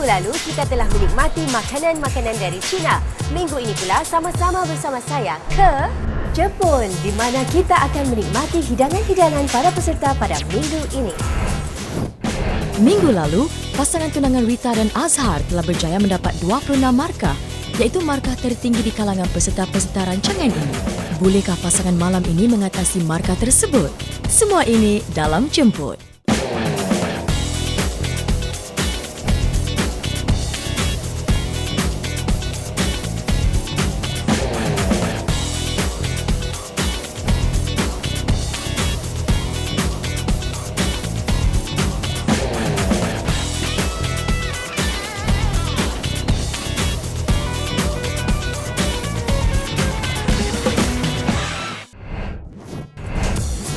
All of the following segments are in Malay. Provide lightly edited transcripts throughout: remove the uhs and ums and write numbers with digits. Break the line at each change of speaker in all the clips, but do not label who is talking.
lalu kita telah menikmati makanan-makanan dari China. Minggu ini pula sama-sama bersama saya ke Jepun, di mana kita akan menikmati hidangan-hidangan para peserta pada minggu ini.
Minggu lalu, pasangan tunangan Rita dan Azhar telah berjaya mendapat 26 markah, iaitu markah tertinggi di kalangan peserta-peserta rancangan ini. Bolehkah pasangan malam ini mengatasi markah tersebut? Semua ini dalam Jemput.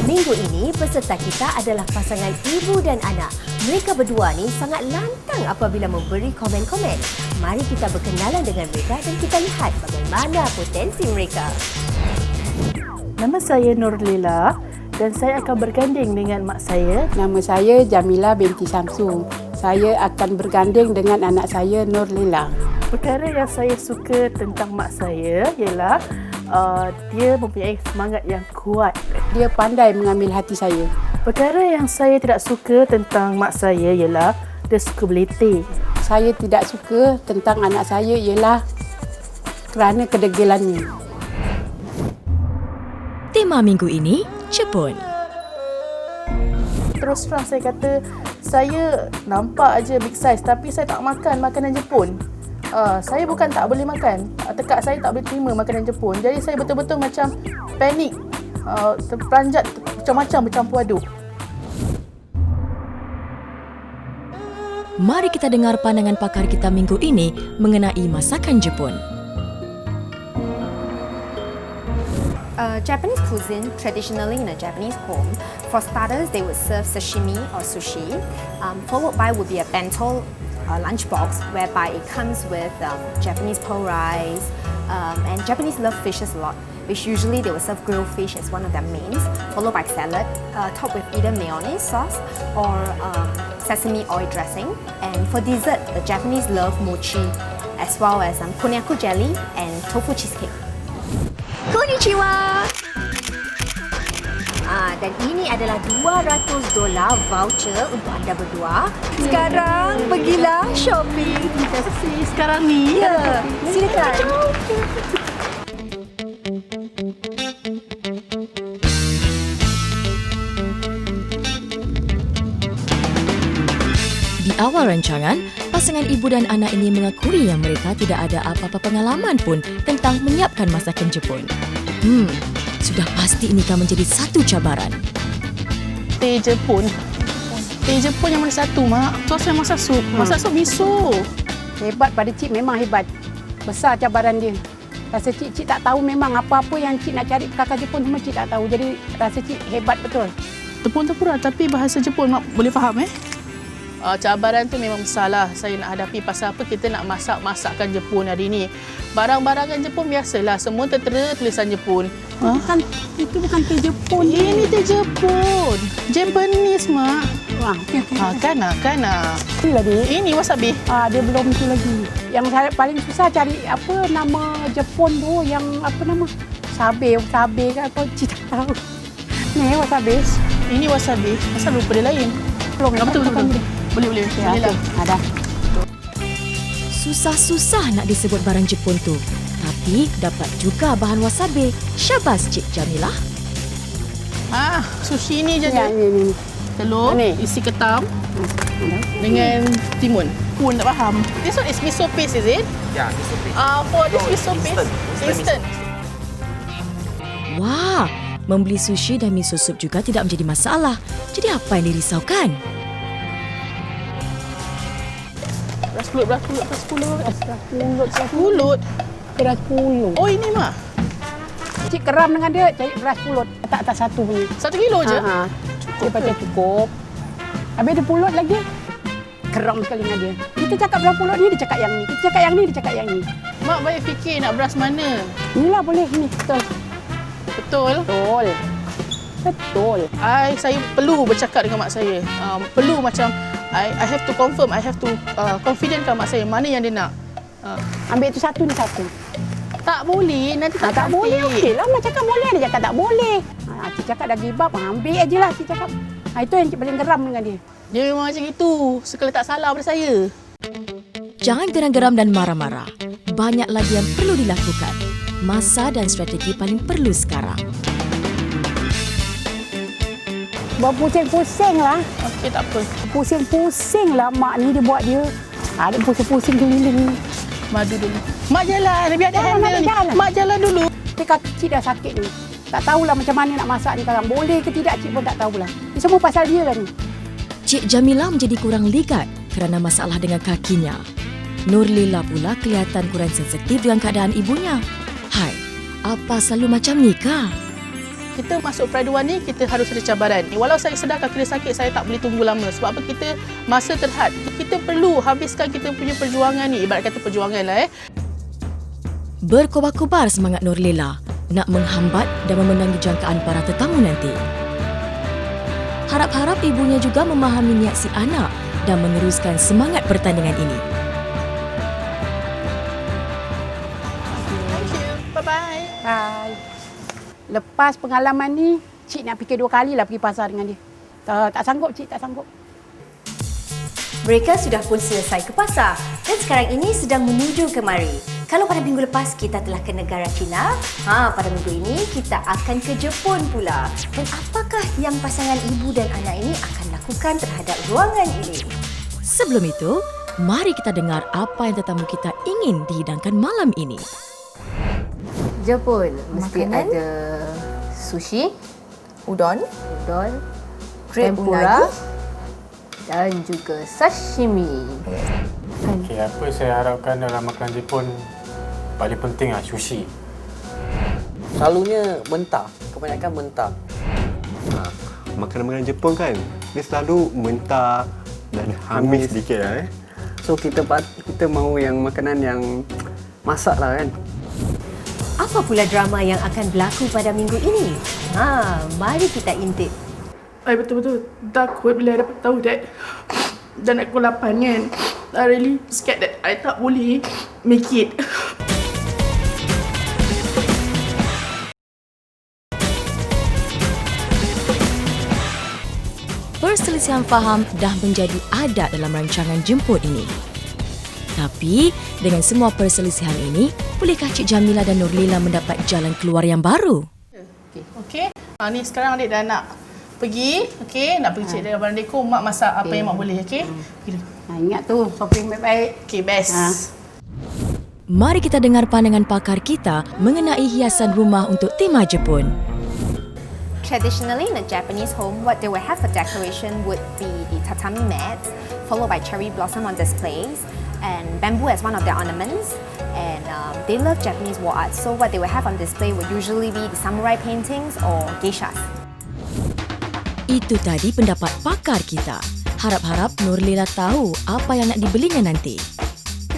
Minggu ini, peserta kita adalah pasangan ibu dan anak. Mereka berdua ni sangat lantang apabila memberi komen-komen. Mari kita berkenalan dengan mereka dan kita lihat bagaimana potensi mereka.
Nama saya Nurlila dan saya akan berganding dengan mak saya.
Nama saya Jamila binti Samsung. Saya akan berganding dengan anak saya Nurlila.
Perkara yang saya suka tentang mak saya ialah dia mempunyai semangat yang kuat.
Dia pandai mengambil hati saya.
Perkara yang saya tidak suka tentang mak saya ialah dia suka berletih.
Saya tidak suka tentang anak saya ialah kerana kedegilannya.
Tema minggu ini, Jepun.
Terus terang saya kata, saya nampak aja big size tapi saya tak makan makanan Jepun. Saya bukan tak boleh makan, tekak saya tak boleh terima makanan Jepun. Jadi saya betul-betul macam panik, terperanjat macam-macam bercampur aduk.
Mari kita dengar pandangan pakar kita minggu ini mengenai masakan Jepun.
Japanese cuisine, traditionally in a Japanese home, for starters they would serve sashimi or sushi, followed by would be a bento lunchbox whereby it comes with Japanese pearl rice, and Japanese love fishes a lot, which usually they will serve grilled fish as one of their mains, followed by salad, topped with either mayonnaise sauce or sesame oil dressing. And for dessert, the Japanese love mochi, as well as konnyaku jelly and tofu cheesecake.
Konnichiwa! Dan ini adalah $200 voucher untuk anda berdua. Sekarang pergilah shopping.
Terima kasih sekarang ni.
Ya, silakan.
Di awal rancangan, pasangan ibu dan anak ini mengakui yang mereka tidak ada apa-apa pengalaman pun tentang menyiapkan masakan Jepun. Sudah pasti ini akan menjadi satu cabaran.
Teh Jepun. Teh Jepun yang mana satu, Mak? Sos yang masak sup. Masak sup miso.
Hebat pada Cik, memang hebat. Besar cabaran dia. Rasa Cik tak tahu memang apa-apa yang Cik nak cari kakak Jepun semua Cik tak tahu. Jadi rasa Cik hebat betul.
Tepung tempura tapi bahasa Jepun, Mak boleh faham cabaran tu memang besarlah saya nak hadapi. Pasal apa kita nak masak-masakkan Jepun hari ni. Barang-barangan Jepun biasalah, semua tertera tulisan Jepun.
Itu bukan teh Jepun.
Ini teh Jepun. Japanese, Mak.
Wah,
Kan.
itulah dia.
Ini wasabi.
Dia belum itu lagi. Yang saya paling susah cari apa nama Jepun tu yang apa nama? Wasabi ke apa Cik tak tahu. Ni wasabi.
Ini wasabi. Asal lupa dia lain.
Belum.
Betul. Boleh.
Ya,
Boleh lah.
ada.
Susah-susah nak disebut barang Jepun tu. Tapi dapat juga bahan wasabi. Syabas Cik Jamilah.
Sushi ni je.
Ya, ni.
Telur,
Ni.
isi ketam dengan timun. Pun tak faham. This one is miso paste, is it?
Yeah, miso paste.
For this
No,
miso paste, instant.
Wah, membeli sushi dan miso sup juga tidak menjadi masalah. Jadi apa yang dirisaukan?
Beras pulut.
Beras pulut.
Oh, ini mah.
Cik keram dengan dia cari beras pulut. Tak satu punya.
1 kilo je.
Dia pakai cukup. Habis dia pulut lagi. Keram sekali dengan dia. Kita cakap beras pulut ni, dia cakap yang ni. Kita cakap yang ni, dia cakap yang ni.
Mak banyak fikir nak beras mana.
Inilah boleh ni. Betul.
Betul.
Betul.
Saya perlu bercakap dengan mak saya. Perlu macam I have to confirm, I have to confident kat mak saya mana yang dia nak.
Ambil tu satu ni satu.
Tak boleh, nanti tak
Tak
cantik.
boleh, okey lah. Mak cakap boleh, dia cakap tak boleh. Cik cakap dah give up, ambil aje lah Cik cakap. Itu yang Cik paling geram dengan dia.
Dia memang macam itu. Sekali tak salah pada saya.
Jangan geram-geram dan marah-marah. Banyak lagi yang perlu dilakukan. Masa dan strategi paling perlu sekarang.
Berpusing-pusing lah.
Okey, tak apa.
Pusing-pusing lah mak ni dia buat dia. Ada pusing-pusing keliling.
Madu dulu. Mak jalan, biar dia
Jalan,
handle
Mak,
ni.
jalan.
Mak jalan dulu.
Tapi kaki Cik dah sakit ni. Tak tahulah macam mana nak masak ni sekarang. Boleh ke tidak Cik pun tak tahulah. Ini semua pasal dia lah ni.
Cik Jamila menjadi kurang ligat kerana masalah dengan kakinya. Nurlila pula kelihatan kurang sensitif dengan keadaan ibunya. Hai, apa selalu macam ni kah?
Kita masuk peraduan ni, kita harus ada cabaran. Walau saya sedar kaki dia sakit, saya tak boleh tunggu lama. Sebab apa? Kita masa terhad. Kita perlu habiskan kita punya perjuangan ni. Ibarat kata perjuangan lah
Berkobar-kobar semangat Nurlila nak menghambat dan memenangi jangkaan para tetamu nanti. Harap-harap ibunya juga memahami niat si anak dan meneruskan semangat pertandingan ini.
Thank you. Bye-bye.
Hai. Lepas pengalaman ni, Cik nak fikir 2 kali lah pergi pasar dengan dia. Tak sanggup Cik, tak sanggup.
Mereka sudah pun selesai ke pasar dan sekarang ini sedang menuju ke mari. Kalau pada minggu lepas kita telah ke negara China, pada minggu ini kita akan ke Jepun pula. Dan apakah yang pasangan ibu dan anak ini akan lakukan terhadap ruangan ini?
Sebelum itu, mari kita dengar apa yang tetamu kita ingin dihidangkan malam ini.
Jepun mesti
Makanan?
ada sushi,
Udon,
tempura dan juga sashimi.
Okey, apa saya harapkan dalam makanan Jepun paling penting sushi.
Selalunya mentah, kebanyakan mentah.
Makanan-makanan Jepun kan, dia selalu mentah dan hamis sedikit lah
So kita mahu yang makanan yang masak lah kan.
Apa pula drama yang akan berlaku pada minggu ini? Mari kita intip.
I betul-betul takut bila I dapat tahu that dan nak pukul 8 kan. I really scared that I tak boleh make it.
Perselisihan faham dah menjadi adat dalam rancangan jemput ini. Tapi, dengan semua perselisihan ini, bolehkah Cik Jamila dan Nurlila mendapat jalan keluar yang baru?
Okey. Ni sekarang adik dah nak pergi. Okey, nak pergi cek dengan Barang Deko. Mak masak apa yang mak boleh. Okey.
Ingat tu, shopping baik-baik.
Okey, best.
Mari kita dengar pandangan pakar kita mengenai hiasan rumah untuk tema Jepun.
Traditionally, in a Japanese home, what they will have for decoration would be the tatami mat, followed by cherry blossom on displays, and bamboo as one of their ornaments. And they love Japanese wall art, so what they will have on display would usually be the samurai paintings or geishas.
Itu tadi pendapat pakar kita. Harap-harap Nurlila tahu apa yang nak dibelinya nanti.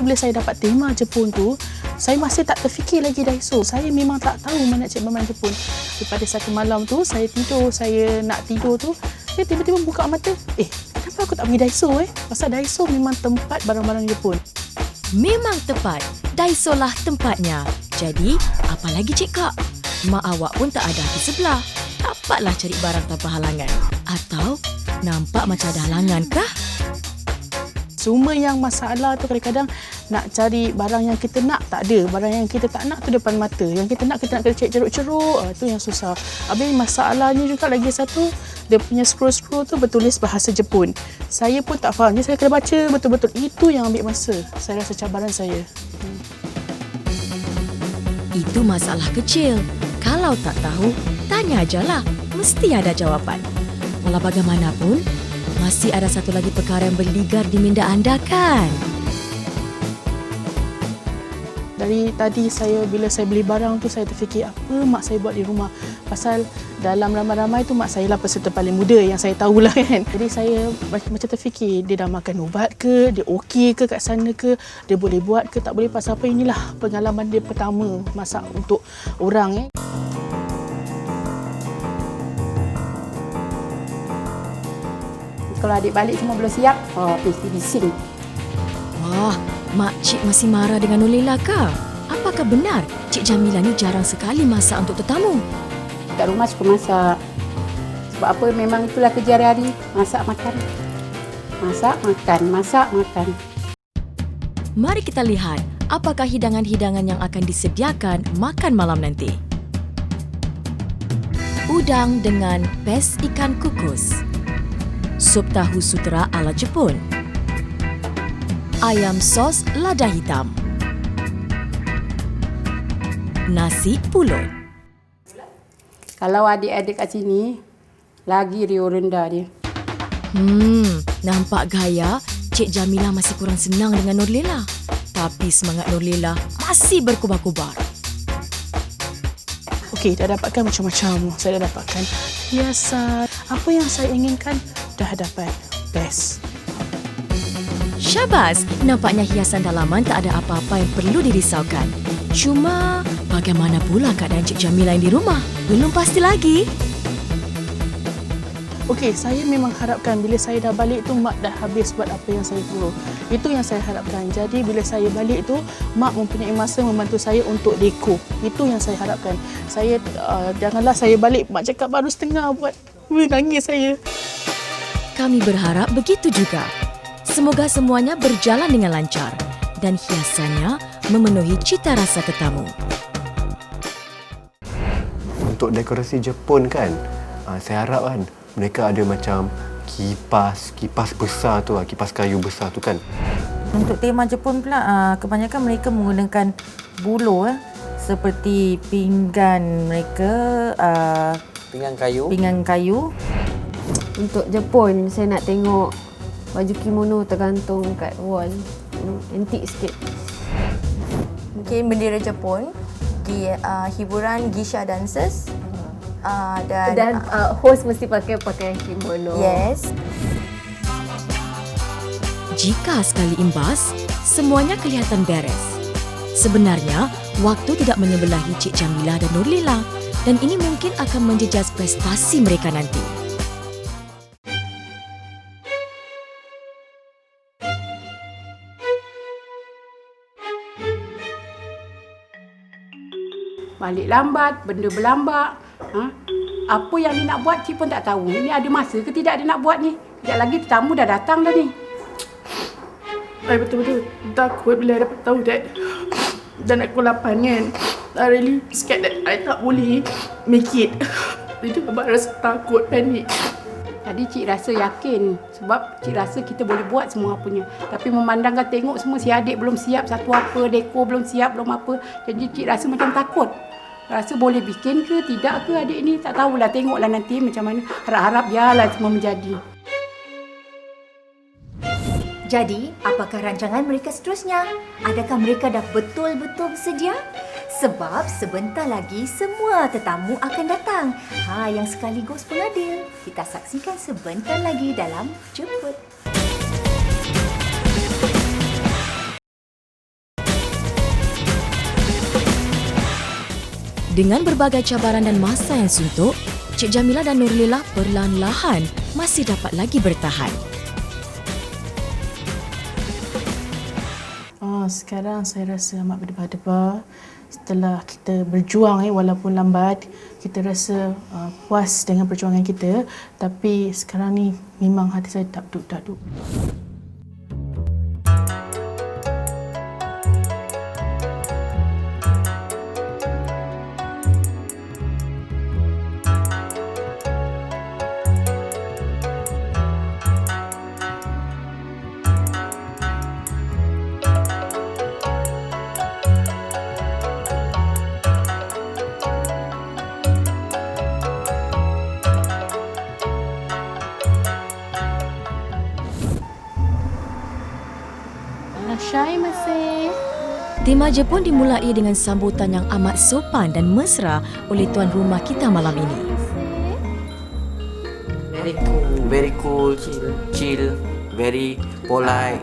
Bila saya dapat tema Jepun tu, saya masih tak terfikir lagi Daiso. Saya memang tak tahu mana cik barang Jepun. Pada satu malam tu, saya nak tidur tu, saya tiba-tiba buka mata. Kenapa aku tak pergi Daiso Pasal Daiso memang tempat barang-barang Jepun.
Memang tepat. Daiso lah tempatnya. Jadi, apa lagi cik kak? Mak awak pun tak ada di sebelah. Dapatlah cari barang tanpa halangan. Atau, nampak macam ada halangan kah?
Cuma yang masalah tu kadang-kadang nak cari barang yang kita nak tak ada. Barang yang kita tak nak tu depan mata. Yang kita nak kena cari ceruk-ceruk. Tu yang susah. Habis masalahnya juga lagi satu, dia punya scroll-scroll tu bertulis bahasa Jepun. Saya pun tak faham. Jadi saya kena baca betul-betul. Itu yang ambil masa. Saya rasa cabaran saya.
Itu masalah kecil. Kalau tak tahu, tanya ajalah. Mesti ada jawapan. Walau bagaimanapun, masih ada satu lagi perkara yang berligar di minda anda kan?
Dari tadi bila saya beli barang tu, saya terfikir apa mak saya buat di rumah. Pasal dalam ramai-ramai tu mak saya lah peserta paling muda yang saya tahulah kan. Jadi saya macam terfikir dia dah makan ubat ke, dia okey ke kat sana ke, dia boleh buat ke tak boleh. Pasal apa, inilah pengalaman dia pertama masak untuk orang
Kalau adik balik semua belum siap, mesti bising.
Wah, makcik masih marah dengan Nurlela ke? Apakah benar Cik Jamila ni jarang sekali masak untuk tetamu?
Kat rumah suka masak. Sebab apa? Memang itulah kerja hari-hari. Masak, makan. Masak, makan. Masak, makan.
Mari kita lihat apakah hidangan-hidangan yang akan disediakan makan malam nanti. Udang dengan pes ikan kukus. Sup tahu sutera ala Jepun. Ayam sos lada hitam. Nasi pulut.
Kalau adik-adik kat sini, lagi Rio rendah dia.
Nampak gaya Cik Jamila masih kurang senang dengan Nurlela. Tapi semangat Nurlela masih berkubar-kubar.
Okey, dah dapatkan macam-macam. Saya dah dapatkan hiasan. Apa yang saya inginkan, dah dapat. Best.
Syabas, nampaknya hiasan dalaman tak ada apa-apa yang perlu dirisaukan. Cuma, bagaimana pula keadaan Cik Jamila yang di rumah? Belum pasti lagi.
Okey, saya memang harapkan bila saya dah balik tu mak dah habis buat apa yang saya perlu. Itu yang saya harapkan. Jadi bila saya balik tu mak mempunyai masa membantu saya untuk deko. Itu yang saya harapkan. Saya janganlah saya balik mak cakap baru setengah buat. Menangis saya.
Kami berharap begitu juga. Semoga semuanya berjalan dengan lancar dan hiasannya memenuhi cita rasa tetamu.
Untuk dekorasi Jepun kan, saya harap kan mereka ada macam kipas besar tu, kipas kayu besar tu kan.
Untuk tema Jepun pula, kebanyakan mereka menggunakan buluh seperti pinggan mereka, pinggan kayu.
Untuk Jepun, saya nak tengok baju kimono tergantung kat wall. Antik sikit.
Mungkin bendera Jepun, hiburan geisha dancers.
Dan host mesti pakai kimono.
Yes.
Jika sekali imbas, semuanya kelihatan beres. Sebenarnya, waktu tidak menyebelahi Cik Jamila dan Nurlela dan ini mungkin akan menjejas prestasi mereka nanti.
Balik lambat, benda berlambak. Apa yang dia nak buat, Cik pun tak tahu. Ini ada masa ke tidak dia nak buat ni? Sekejap lagi tetamu dah datang dah ni.
I betul-betul takut bila dapat tahu that dan aku 8 kan. I really scared that I tak boleh make it. Itu abang rasa takut, panik.
Tadi Cik rasa yakin sebab Cik rasa kita boleh buat semua punya. Tapi memandangkan tengok semua si adik belum siap satu apa, dekor belum siap, belum apa. Jadi Cik rasa macam takut. Rasa boleh bikin ke tidak ke adik ni, tak tahulah, tengoklah nanti macam mana. Harap-harap biarlah semua menjadi.
Jadi, apakah rancangan mereka seterusnya? Adakah mereka dah betul-betul bersedia? Sebab sebentar lagi semua tetamu akan datang. Yang sekaligus pengadil. Kita saksikan sebentar lagi dalam Jemput.
Dengan berbagai cabaran dan masa yang suntuk, Cik Jamila dan Nurlela perlahan-lahan masih dapat lagi bertahan.
Sekarang saya rasa amat berdebar-debar. Setelah kita berjuang walaupun lambat, kita rasa puas dengan perjuangan kita. Tapi sekarang ni memang hati saya tak duk-duk. Syai masih.
Tema Jepun dimulai dengan sambutan yang amat sopan dan mesra oleh tuan rumah kita malam ini.
Very cool, chill, very polite.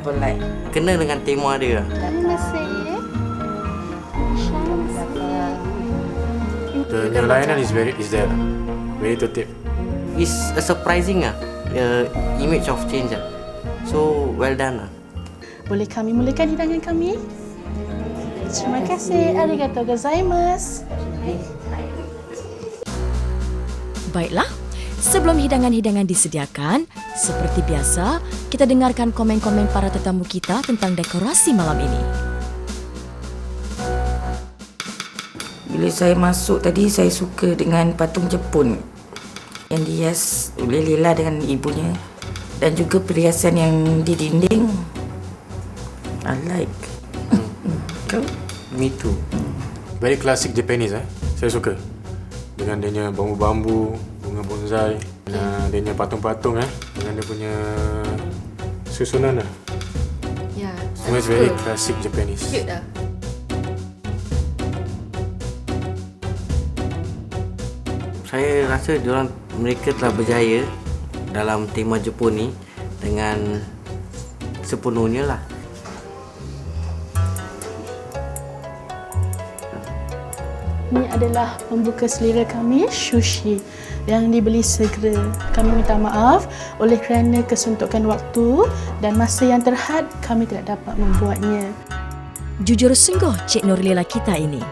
Kena dengan tema dia.
The new liner is very tertib.
It's surprising image of change lah. So well done lah.
Boleh kami mulakan hidangan kami? Terima kasih. Arigatou gozaimasu.
Baiklah, sebelum hidangan-hidangan disediakan, seperti biasa, kita dengarkan komen-komen para tetamu kita tentang dekorasi malam ini.
Bila saya masuk tadi, saya suka dengan patung Jepun yang dihias oleh Lela dengan ibunya dan juga perhiasan yang di dinding. I like. Kau?
Me too. Very classic Japanese Saya suka. Dengan dia bambu-bambu, bunga bonsai, dia patung-patung dengan dia punya susunan lah.
Ya.
Semua is very classic Japanese.
Cute dah.
Saya rasa mereka telah berjaya dalam tema Jepun ni dengan sepenuhnya lah.
Ini adalah pembuka selera kami, sushi, yang dibeli segera. Kami minta maaf oleh kerana kesuntukan waktu dan masa yang terhad kami tidak dapat membuatnya.
Jujur sungguh Cik Nurlela kita ini.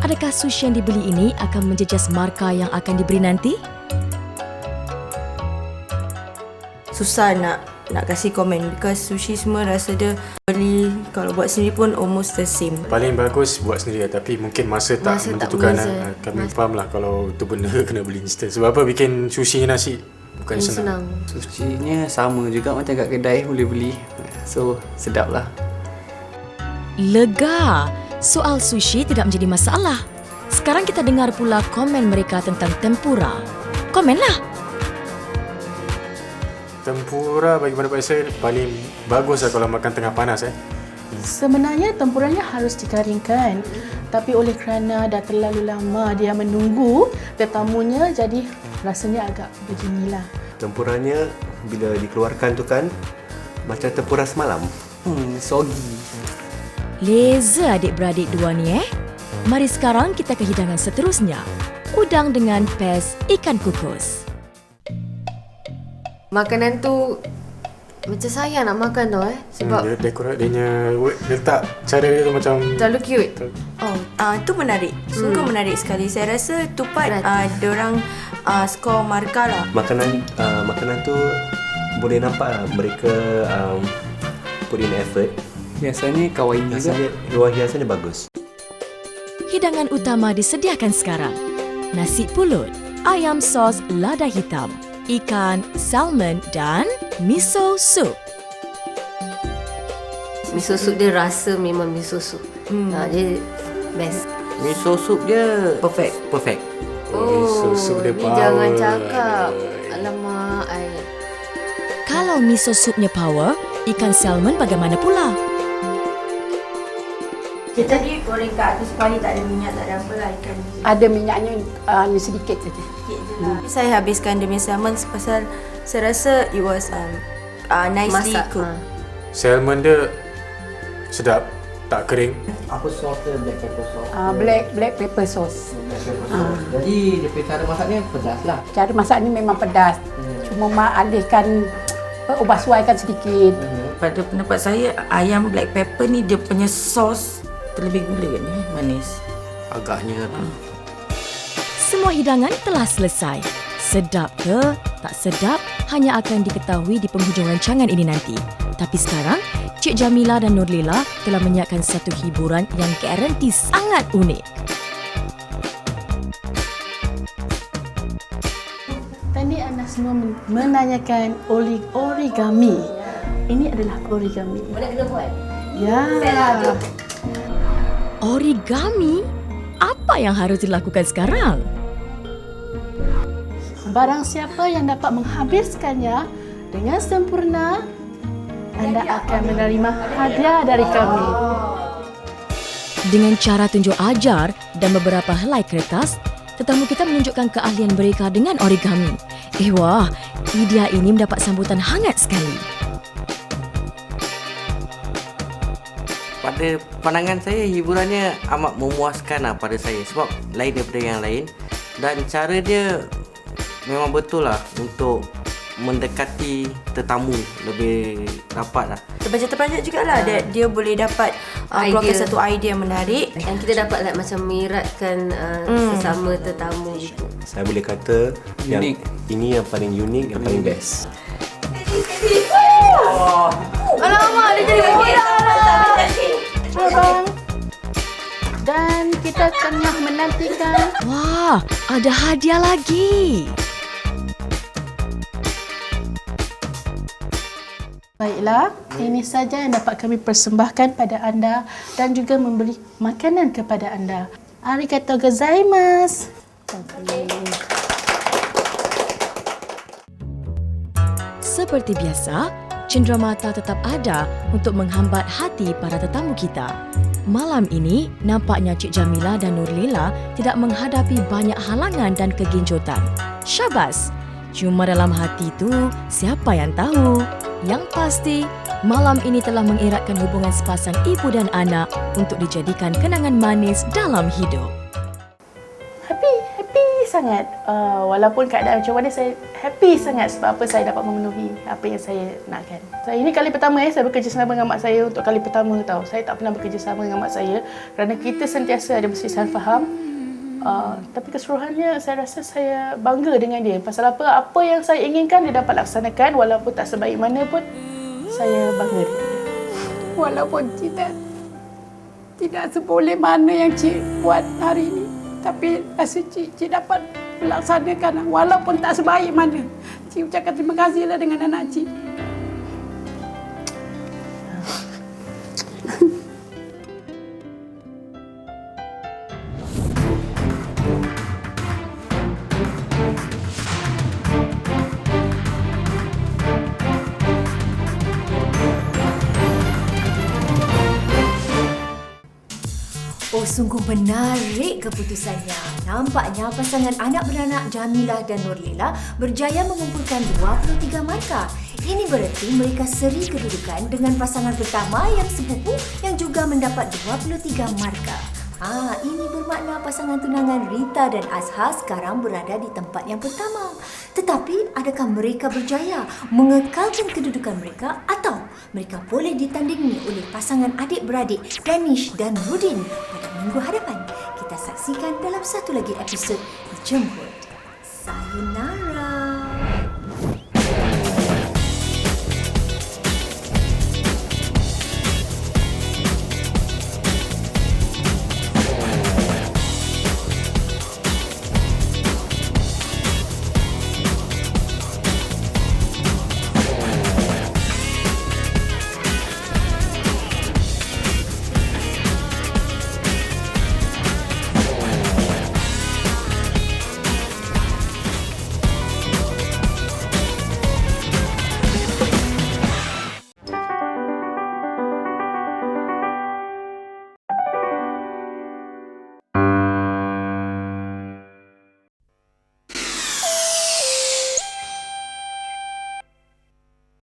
Adakah sushi yang dibeli ini akan menjejas markah yang akan diberi nanti?
Susah nak kasih komen because sushi semua rasa dia beli kalau buat sendiri pun almost the same.
Paling bagus buat sendiri tapi mungkin masa tak menentukan. Kami faham lah kalau tu benda kena beli instant. Sebab apa bikin sushi nasi bukan senang.
Sushinya sama juga macam kat kedai boleh beli. So sedap lah.
Lega. Soal sushi tidak menjadi masalah. Sekarang kita dengar pula komen mereka tentang tempura. Komenlah.
Tempura bagi pendapat saya paling bagus lah kalau makan tengah panas
Sebenarnya tempuranya harus dikeringkan, tapi oleh kerana dah terlalu lama dia menunggu tetamunya, jadi rasanya agak beginilah.
Tempuranya bila dikeluarkan tu kan macam tempura semalam.
Soggy.
Leza adik-beradik dua ni Mari sekarang kita ke hidangan seterusnya. Udang dengan pes ikan kukus.
Makanan tu macam saya nak makan tu sebab
dia dekorat dia letak cara dia tu macam
terlalu cute.
Tu menarik. Sungguh menarik sekali. Saya rasa tu part diorang skor markah lah.
Makanan tu boleh nampak mereka put in effort.
Biasanya kawaii juga.
Luar hiasannya bagus.
Hidangan utama disediakan sekarang. Nasi pulut, ayam sos lada hitam, ikan, salmon dan miso soup.
Miso soup dia rasa memang miso soup. Dia best.
Miso soup dia perfect.
Miso soup dia power.
Jangan cakap. Alamak.
Kalau miso soupnya power, ikan salmon bagaimana pula?
Kita tadi goreng kat atas supaya tak ada minyak, tak ada apa lah ikan.
Ada minyaknya sedikit saja.
Saya habiskan demi salmon pasal saya rasa it was nicely cooked.
Salmon dia sedap, tak kering.
Apa sos dia? Black pepper sauce.
Black pepper sauce.
Jadi dia punya cara masaknya pedas lah.
Cara masak ni memang pedas. Cuma alihkan ubah suaikan sedikit.
Pada pendapat saya, ayam black pepper ni dia punya sos terlebih gula ni, manis.
Agaknya
Semua hidangan telah selesai. Sedap ke tak sedap hanya akan diketahui di penghujung rancangan ini nanti. Tapi sekarang, Cik Jamila dan Nurlela telah menyiapkan satu hiburan yang garanti sangat unik.
Tadi anda semua menanyakan origami. Ini adalah origami.
Mana kena buat?
Ya.
Origami? Apa yang harus dilakukan sekarang?
Barang siapa yang dapat menghabiskannya dengan sempurna, anda akan menerima hadiah dari kami.
Dengan cara tunjuk ajar dan beberapa helai kertas, tetamu kita menunjukkan keahlian mereka dengan origami. Wah, idea ini mendapat sambutan hangat sekali.
pada pandangan saya hiburannya amat memuaskan lah pada saya sebab lain daripada yang lain dan cara dia memang betul lah untuk mendekati tetamu lebih rapat lah.
Terperanjat jugalah dia boleh dapat keluarkan satu idea yang menarik.
Dan kita dapat macam mengeratkan sesama tetamu gitu.
Saya boleh kata yang ini yang paling unik, yang paling best.
Alamak, dia jadi bola lah. Abang. Dan kita tengah menantikan.
Wah, ada hadiah lagi.
Baiklah, ini saja yang dapat kami persembahkan pada anda dan juga memberi makanan kepada anda. Arigatou gozaimasu.
Seperti biasa, cenderamata tetap ada untuk menghambat hati para tetamu kita. Malam ini, nampaknya Cik Jamila dan Nurlila tidak menghadapi banyak halangan dan kegenjotan. Syabas! Cuma dalam hati tu, siapa yang tahu? Yang pasti, malam ini telah mengeratkan hubungan sepasang ibu dan anak untuk dijadikan kenangan manis dalam hidup.
Happy sangat. Walaupun keadaan macam mana, saya happy sangat sebab apa saya dapat memenuhi apa yang saya nakkan. Saya ini kali pertama saya bekerjasama dengan mak saya untuk kali pertama tahu. Saya tak pernah bekerjasama dengan mak saya kerana kita sentiasa ada perselisihan faham. Tapi keseluruhannya saya rasa saya bangga dengan dia. Pasal apa yang saya inginkan dia dapat laksanakan walaupun tak sebaik mana pun saya bangga dengan dia.
Walaupun tidak seboleh mana yang Cik buat hari ini, tapi rasa Cik dapat melaksanakan walaupun tak sebaik mana. Cik ucapkan terima kasihlah dengan anak Cik.
Oh, sungguh menarik keputusannya. Nampaknya pasangan anak beranak Jamilah dan Nurlila berjaya mengumpulkan 23 markah. Ini bererti mereka seri kedudukan dengan pasangan pertama yang sepupu yang juga mendapat 23 markah. Ini bermakna pasangan tunangan Rita dan Azhar sekarang berada di tempat yang pertama. Tetapi adakah mereka berjaya mengekalkan kedudukan mereka atau mereka boleh ditandingi oleh pasangan adik-beradik Danish dan Rudin pada minggu hadapan? Kita saksikan dalam satu lagi episod Jemput. Sayonara.